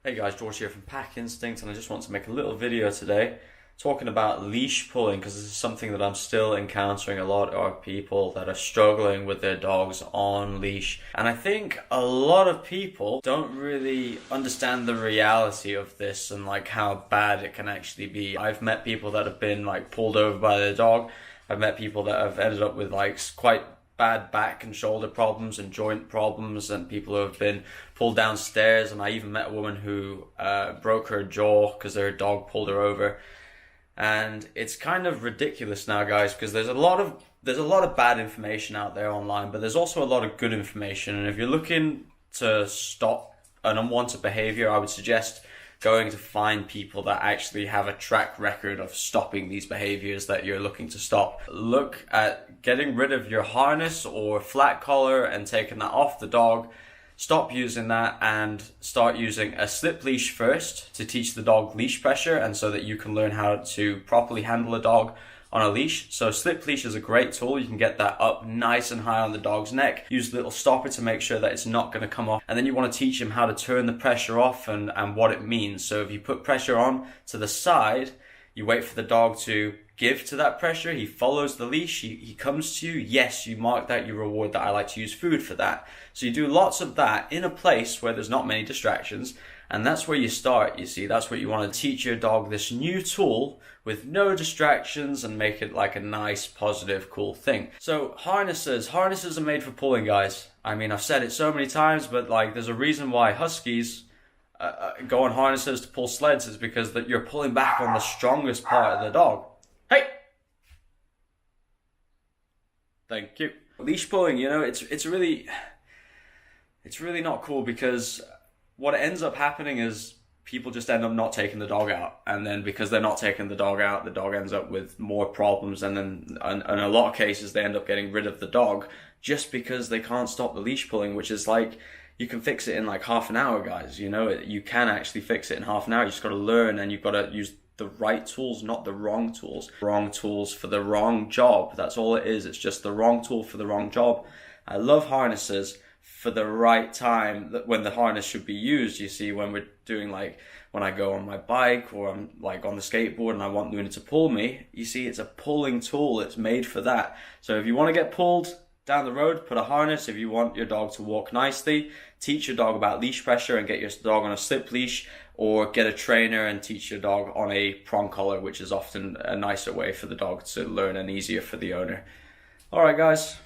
Hey guys, George here from Pack Instinct, and I just want to make a little video today talking about leash pulling, because this is something that I'm still encountering a lot of people that are struggling with their dogs on leash. And I think a lot of people don't really understand the reality of this and like how bad it can actually be. I've met people that have been like pulled over by their dog. I've met people that have ended up with like quite bad back and shoulder problems and joint problems, and people who have been pulled downstairs. And I even met a woman who broke her jaw because her dog pulled her over. And it's kind of ridiculous now, guys, because there's a lot of bad information out there online, but there's also a lot of good information. And if you're looking to stop an unwanted behavior, I would suggest going to find people that actually have a track record of stopping these behaviors that you're looking to stop. Look at getting rid of your harness or flat collar and taking that off the dog. Stop using that and start using a slip leash first to teach the dog leash pressure, and so that you can learn how to properly handle a dog on a leash. So slip leash is a great tool. You can get that up nice and high on the dog's neck. Use a little stopper to make sure that it's not going to come off. And then you want to teach him how to turn the pressure off and what it means. So if you put pressure on to the side, you wait for the dog to give to that pressure. He follows the leash. He comes to you. Yes, you mark that. You reward that. I like to use food for that. So you do lots of that in a place where there's not many distractions. And that's where you start, you see. That's what you want to teach your dog, this new tool with no distractions, and make it like a nice, positive, cool thing. So harnesses are made for pulling, guys. I mean, I've said it so many times, but like there's a reason why huskies go on harnesses to pull sleds. Is because that you're pulling back on the strongest part of the dog. Hey! Thank you. Leash pulling, you know, it's really not cool, because what ends up happening is people just end up not taking the dog out. And then because they're not taking the dog out, the dog ends up with more problems. And then in a lot of cases, they end up getting rid of the dog just because they can't stop the leash pulling, which is like, you can fix it in like half an hour, guys. You know, you can actually fix it in half an hour. You just got to learn, and you've got to use the right tools, not the wrong tools. Wrong tools for the wrong job. That's all it is. It's just the wrong tool for the wrong job. I love harnesses for the right time, that when the harness should be used. You see, when we're doing like, when I go on my bike or I'm like on the skateboard and I want Luna to pull me, you see, it's a pulling tool. It's made for that. So if you want to get pulled down the road, put a harness. If you want your dog to walk nicely, teach your dog about leash pressure and get your dog on a slip leash, or get a trainer and teach your dog on a prong collar, which is often a nicer way for the dog to learn and easier for the owner. All right, guys.